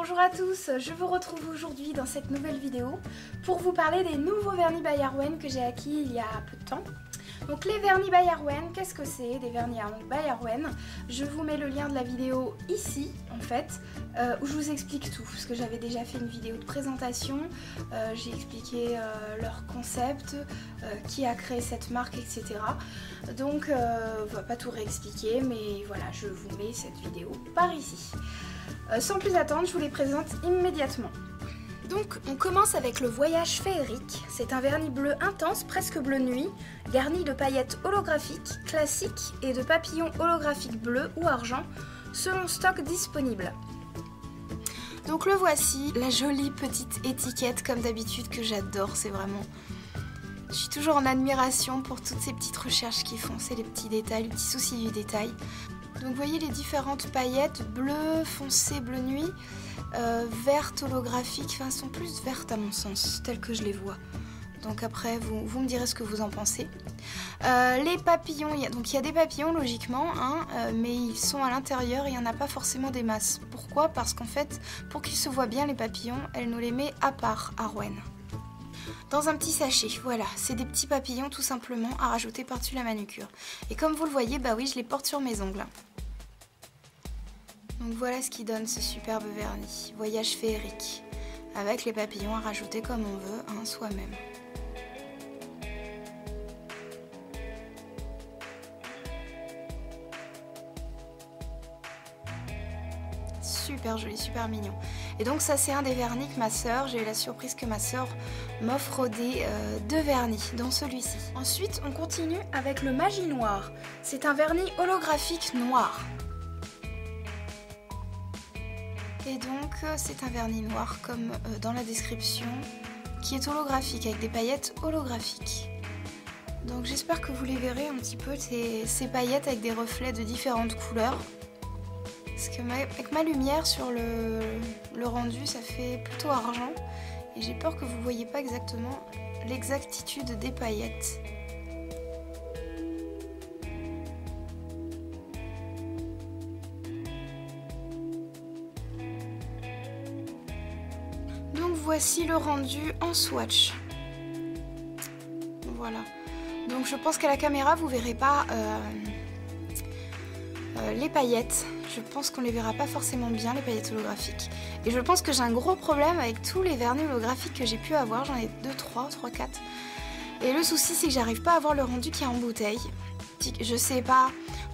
Bonjour à tous, je vous retrouve aujourd'hui dans cette nouvelle vidéo pour vous parler des nouveaux vernis by Arwen que j'ai acquis il y a peu de temps. Donc les vernis by Arwen, qu'est-ce que c'est des vernis by Arwen? Je vous mets le lien de la vidéo ici en fait, où je vous explique tout, parce que j'avais déjà fait une vidéo de présentation, j'ai expliqué leur concept, qui a créé cette marque, etc. Donc on va pas tout réexpliquer, mais voilà, je vous mets cette vidéo par ici. Sans plus attendre, je vous les présente immédiatement. Donc on commence avec le Voyage Féerique. C'est un vernis bleu intense, presque bleu nuit, garni de paillettes holographiques, classiques et de papillons holographiques bleus ou argent, selon stock disponible. Donc le voici, la jolie petite étiquette comme d'habitude que j'adore, c'est vraiment... Je suis toujours en admiration pour toutes ces petites recherches qu'ils font, c'est les petits détails, les petits soucis du détail. Donc vous voyez les différentes paillettes, bleu, foncé, bleu nuit, vertes holographiques, enfin elles sont plus vertes à mon sens, telles que je les vois. Donc après vous me direz ce que vous en pensez. Les papillons, il y a des papillons logiquement, hein, mais ils sont à l'intérieur et il n'y en a pas forcément des masses. Pourquoi? Parce qu'en fait, pour qu'ils se voient bien les papillons, elle nous les met à part, Arwen. Dans un petit sachet, voilà, c'est des petits papillons tout simplement à rajouter par-dessus la manucure. Et comme vous le voyez, bah oui, je les porte sur mes ongles. Donc voilà ce qui donne ce superbe vernis, Voyage Féerique, avec les papillons à rajouter comme on veut, hein, soi-même. Super joli, super mignon. Et donc ça c'est un des vernis que ma soeur, j'ai eu la surprise que ma soeur m'offre deux vernis, dont celui-ci. Ensuite on continue avec le Magie Noir. C'est un vernis holographique noir. Et donc c'est un vernis noir comme dans la description, qui est holographique avec des paillettes holographiques. Donc j'espère que vous les verrez un petit peu, ces paillettes avec des reflets de différentes couleurs. Parce que avec ma lumière sur le rendu, ça fait plutôt argent. Et j'ai peur que vous ne voyez pas exactement l'exactitude des paillettes. Donc voici le rendu en swatch. Voilà. Donc je pense qu'à la caméra, vous ne verrez pas les paillettes. Je pense qu'on les verra pas forcément bien, les paillettes holographiques. Et je pense que j'ai un gros problème avec tous les vernis holographiques que j'ai pu avoir. J'en ai 2, 3, 4. Et le souci, c'est que j'arrive pas à avoir le rendu qui est en bouteille. Je sais pas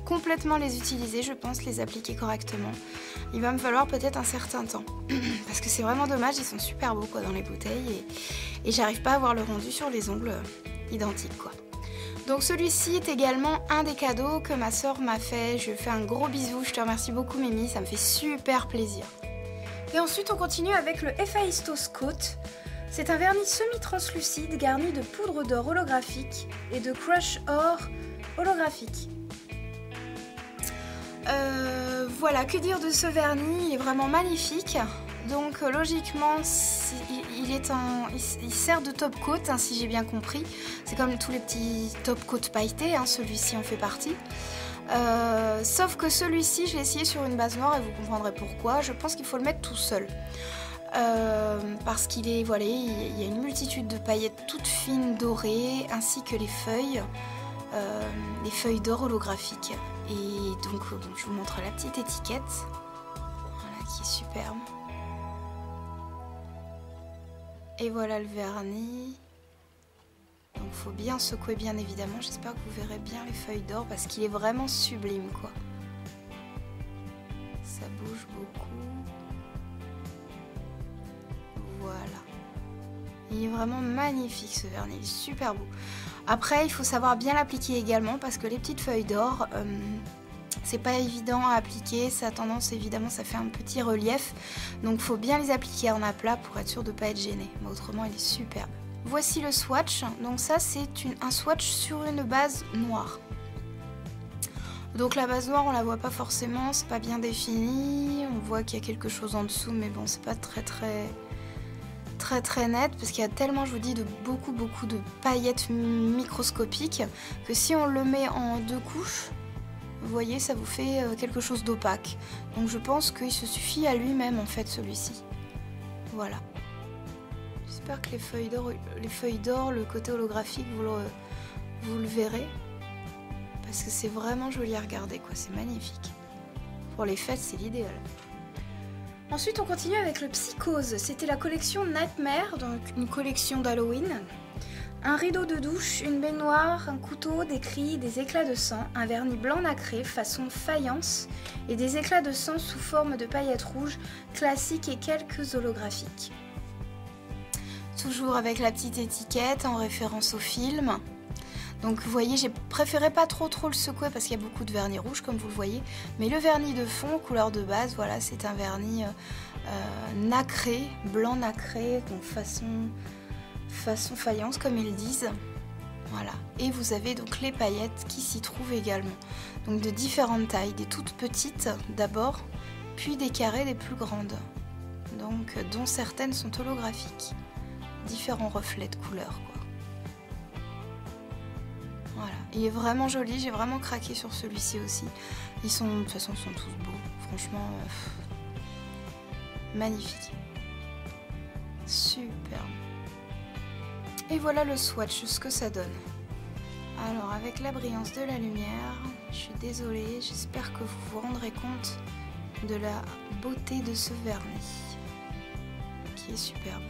complètement les utiliser, je pense les appliquer correctement. Il va me falloir peut-être un certain temps. Parce que c'est vraiment dommage, ils sont super beaux quoi, dans les bouteilles. Et j'arrive pas à avoir le rendu sur les ongles identiques quoi. Donc celui-ci est également un des cadeaux que ma soeur m'a fait. Je lui fais un gros bisou, je te remercie beaucoup Mimi, ça me fait super plaisir. Et ensuite on continue avec le Héphaïstos Coat. C'est un vernis semi-translucide garni de poudre d'or holographique et de crush or holographique. Voilà, que dire de ce vernis, il est vraiment magnifique. Donc logiquement, il sert de top coat, hein, si j'ai bien compris. C'est comme tous les petits top coat pailletés, hein, celui-ci en fait partie. Sauf que celui-ci, je l'ai essayé sur une base noire et vous comprendrez pourquoi. Je pense qu'il faut le mettre tout seul. Parce qu'il est, voilà, il y a une multitude de paillettes toutes fines dorées, ainsi que les feuilles d'or holographiques. Et donc je vous montre la petite étiquette, voilà, qui est superbe. Et voilà le vernis. Donc il faut bien secouer bien évidemment. J'espère que vous verrez bien les feuilles d'or parce qu'il est vraiment sublime quoi. Ça bouge beaucoup. Voilà. Il est vraiment magnifique ce vernis, il est super beau. Après il faut savoir bien l'appliquer également parce que les petites feuilles d'or... c'est pas évident à appliquer, ça a tendance évidemment, ça fait un petit relief. Donc il faut bien les appliquer en aplat pour être sûr de ne pas être gêné. Mais autrement il est superbe. Voici le swatch. Donc ça c'est un swatch sur une base noire. Donc la base noire on la voit pas forcément, c'est pas bien défini. On voit qu'il y a quelque chose en dessous mais bon c'est pas très net parce qu'il y a tellement, je vous dis, de beaucoup de paillettes microscopiques que si on le met en 2 couches, vous voyez, ça vous fait quelque chose d'opaque. Donc je pense qu'il se suffit à lui-même en fait celui-ci. Voilà. J'espère que les feuilles d'or, le côté holographique, vous le verrez. Parce que c'est vraiment joli à regarder, quoi. C'est magnifique. Pour les fêtes, c'est l'idéal. Ensuite, on continue avec le Psychose. C'était la collection Nightmare, donc une collection d'Halloween. Un rideau de douche, une baignoire, un couteau, des cris, des éclats de sang, un vernis blanc nacré façon faïence et des éclats de sang sous forme de paillettes rouges classiques et quelques holographiques. Toujours avec la petite étiquette en référence au film. Donc vous voyez, j'ai préféré pas trop le secouer parce qu'il y a beaucoup de vernis rouge comme vous le voyez. Mais le vernis de fond, couleur de base, voilà, c'est un vernis nacré, blanc nacré, donc façon faïence comme ils disent. Voilà. Et vous avez donc les paillettes qui s'y trouvent également. Donc de différentes tailles, des toutes petites d'abord, puis des carrés, des plus grandes. Donc dont certaines sont holographiques. Différents reflets de couleurs, quoi. Voilà, il est vraiment joli, j'ai vraiment craqué sur celui-ci aussi. Ils sont, de toute façon, sont tous beaux, franchement, magnifique. Superbe. Et voilà le swatch, ce que ça donne. Alors, avec la brillance de la lumière, je suis désolée, j'espère que vous vous rendrez compte de la beauté de ce vernis, qui est superbe.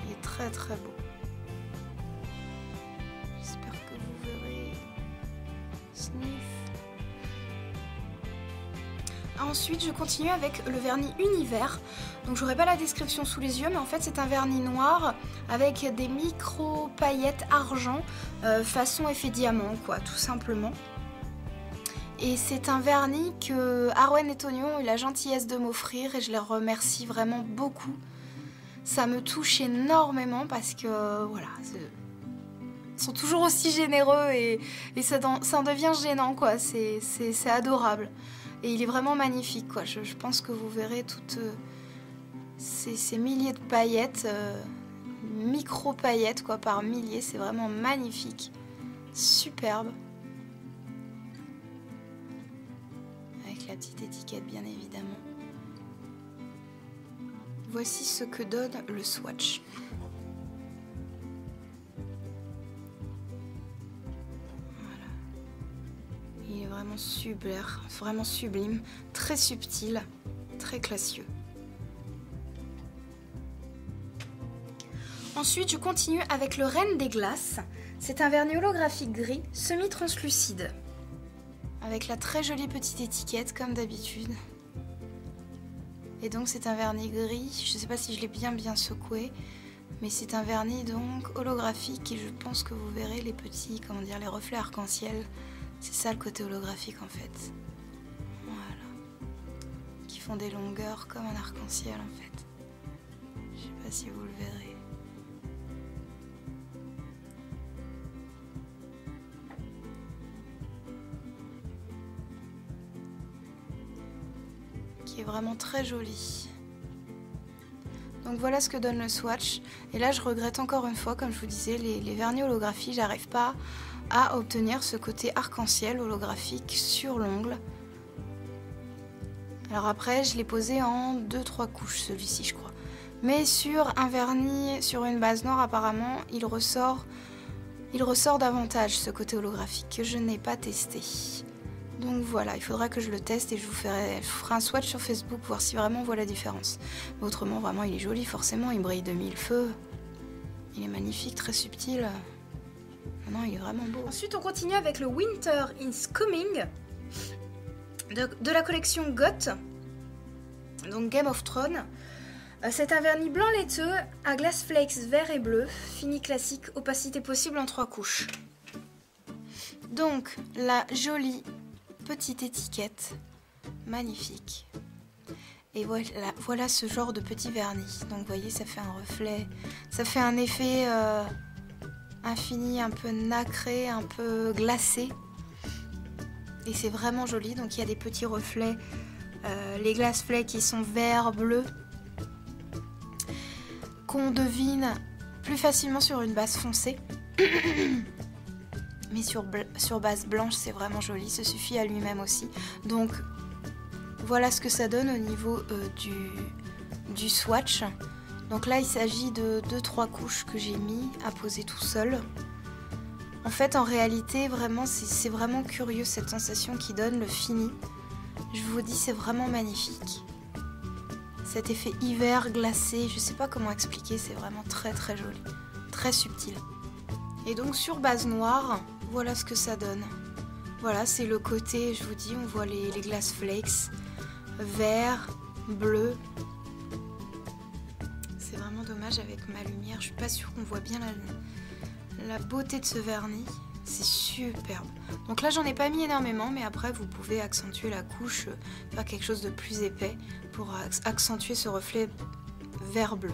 Il est très beau. J'espère que vous verrez. Sniff. Ensuite, je continue avec le vernis Univers. Donc, j'aurai pas la description sous les yeux, mais en fait, c'est un vernis noir avec des micro paillettes argent, façon effet diamant, quoi, tout simplement. Et c'est un vernis que Arwen et Tonio ont eu la gentillesse de m'offrir et je les remercie vraiment beaucoup. Ça me touche énormément parce que, voilà, ils sont toujours aussi généreux et ça en devient gênant, quoi. C'est adorable. Et il est vraiment magnifique, quoi. Je pense que vous verrez toutes ces milliers de paillettes, micro-paillettes, quoi, par milliers. C'est vraiment magnifique. Superbe. Avec la petite étiquette, bien évidemment. Voici ce que donne le swatch. Voilà. Il est vraiment super, vraiment sublime, très subtil, très classieux. Ensuite, je continue avec le Reine des Glaces. C'est un vernis holographique gris, semi-translucide. Avec la très jolie petite étiquette, comme d'habitude. Et donc c'est un vernis gris, je ne sais pas si je l'ai bien secoué, mais c'est un vernis donc holographique et je pense que vous verrez les petits, comment dire, les reflets arc-en-ciel. C'est ça le côté holographique en fait. Voilà. Qui font des longueurs comme un arc-en-ciel en fait. Je ne sais pas si vous le verrez. Qui est vraiment très joli. Donc voilà ce que donne le swatch. Et là je regrette encore une fois, comme je vous disais, les vernis holographiques, j'arrive pas à obtenir ce côté arc-en-ciel holographique sur l'ongle. Alors après je l'ai posé en 2-3 couches celui-ci je crois. Mais sur un vernis, sur une base noire apparemment, il ressort davantage ce côté holographique que je n'ai pas testé. Donc voilà, il faudra que je le teste et je vous ferai un swatch sur Facebook, voir si vraiment on voit la différence. Mais autrement, vraiment, il est joli, forcément, il brille de mille feux. Il est magnifique, très subtil. Non, il est vraiment beau. Ensuite, on continue avec le Winter is Coming de la collection Goth, donc Game of Thrones. C'est un vernis blanc laiteux à glace flakes vert et bleu, fini classique, opacité possible en 3 couches. Donc, la jolie petite étiquette, magnifique. Et voilà ce genre de petit vernis. Donc vous voyez, ça fait un reflet, ça fait un effet infini, un peu nacré, un peu glacé. Et c'est vraiment joli. Donc il y a des petits reflets, les glace flakes qui sont vert, bleu, qu'on devine plus facilement sur une base foncée. mais sur base blanche c'est vraiment joli, ça suffit à lui-même aussi. Donc voilà ce que ça donne au niveau du swatch. Donc là il s'agit de 2-3 couches que j'ai mis à poser tout seul. En fait en réalité vraiment c'est vraiment curieux cette sensation qui donne le fini. Je vous dis c'est vraiment magnifique. Cet effet hiver glacé, je sais pas comment expliquer, c'est vraiment très très joli, très subtil. Et donc sur base noire, voilà ce que ça donne. Voilà, c'est le côté, je vous dis, on voit les glass flakes, vert, bleu. C'est vraiment dommage avec ma lumière, je suis pas sûre qu'on voit bien la beauté de ce vernis. C'est superbe. Donc là j'en ai pas mis énormément, mais après vous pouvez accentuer la couche, faire quelque chose de plus épais pour accentuer ce reflet vert-bleu.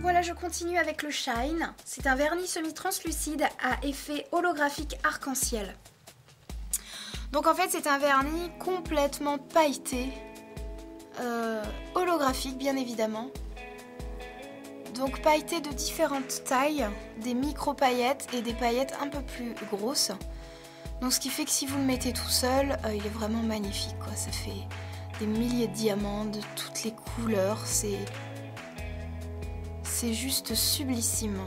Voilà, je continue avec le Shine. C'est un vernis semi-translucide à effet holographique arc-en-ciel. Donc en fait c'est un vernis complètement pailleté, holographique bien évidemment. Donc pailleté de différentes tailles, des micro-paillettes et des paillettes un peu plus grosses. Donc ce qui fait que si vous le mettez tout seul, il est vraiment magnifique, quoi. Ça fait des milliers de diamants de toutes les couleurs, c'est juste sublissime.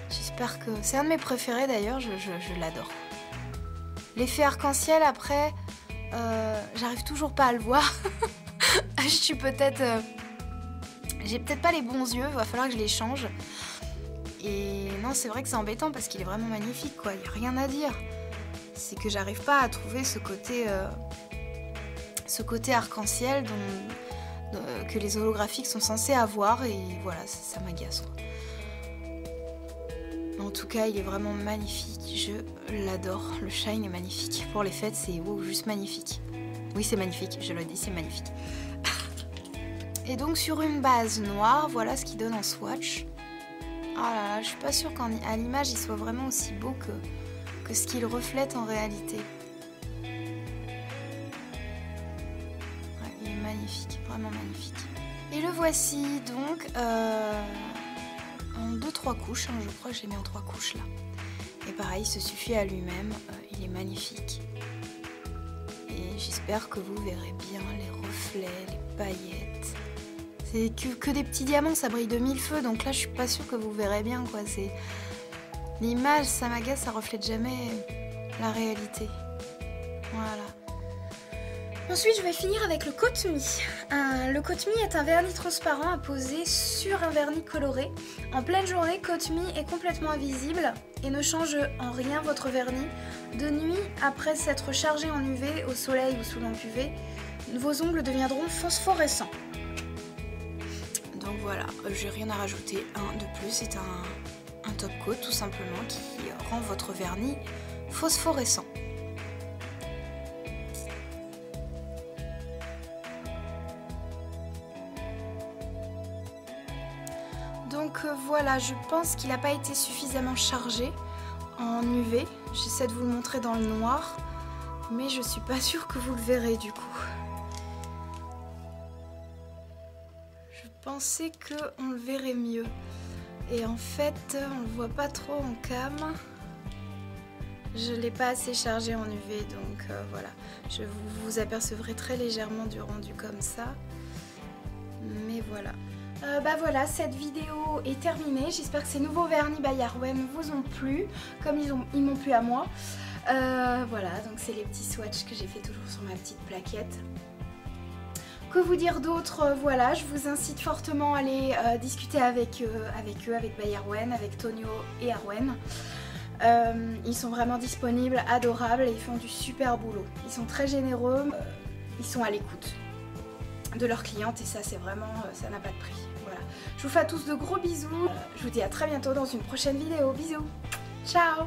J'espère que... C'est un de mes préférés d'ailleurs, je l'adore. L'effet arc-en-ciel après, j'arrive toujours pas à le voir. Je suis peut-être... J'ai peut-être pas les bons yeux, va falloir que je les change. Et non, c'est vrai que c'est embêtant parce qu'il est vraiment magnifique, quoi. Il n'y a rien à dire. C'est que j'arrive pas à trouver ce côté arc-en-ciel que les holographiques sont censés avoir. Et voilà, ça m'agace, quoi. En tout cas, il est vraiment magnifique. Je l'adore. Le Shine est magnifique. Pour les fêtes, c'est wow, juste magnifique. Oui, c'est magnifique. Je le dis, c'est magnifique. Et donc sur une base noire, voilà ce qu'il donne en swatch. Oh là là, je suis pas sûre qu'à l'image il soit vraiment aussi beau que ce qu'il reflète en réalité. Ouais, il est magnifique, vraiment magnifique. Et le voici donc en 2-3 couches, hein, je crois que je l'ai mis en 3 couches là. Et pareil, il se suffit à lui-même, il est magnifique. Et j'espère que vous verrez bien les reflets, les paillettes. C'est que des petits diamants, ça brille de mille feux, donc là je suis pas sûre que vous verrez bien, quoi. C'est l'image, ça m'agace, ça reflète jamais la réalité. Voilà. Ensuite, je vais finir avec le Coat Me. Le Coat Me est un vernis transparent à poser sur un vernis coloré. En pleine journée, Coat Me est complètement invisible et ne change en rien votre vernis. De nuit, après s'être chargé en UV, au soleil ou sous lampe UV, vos ongles deviendront phosphorescents. Donc voilà, j'ai rien à rajouter. Un de plus, c'est un top coat tout simplement qui rend votre vernis phosphorescent. Donc voilà, je pense qu'il n'a pas été suffisamment chargé en UV. J'essaie de vous le montrer dans le noir, mais je suis pas sûre que vous le verrez du coup. Je pensais qu'on le verrait mieux. Et en fait, on le voit pas trop en cam. Je l'ai pas assez chargé en UV, donc voilà. Vous apercevrez très légèrement du rendu comme ça. Mais voilà. Bah voilà, cette vidéo est terminée. J'espère que ces nouveaux vernis by Arwen vous ont plu, comme ils m'ont plu à moi. Voilà, donc c'est les petits swatchs que j'ai fait toujours sur ma petite plaquette. Que vous dire d'autre? Voilà, je vous incite fortement à aller discuter avec eux, avec By Arwen, avec Tonio et Arwen. Ils sont vraiment disponibles, adorables et ils font du super boulot. Ils sont très généreux, ils sont à l'écoute de leurs clientes et ça c'est vraiment, ça n'a pas de prix. Voilà. Je vous fais à tous de gros bisous, je vous dis à très bientôt dans une prochaine vidéo. Bisous, ciao.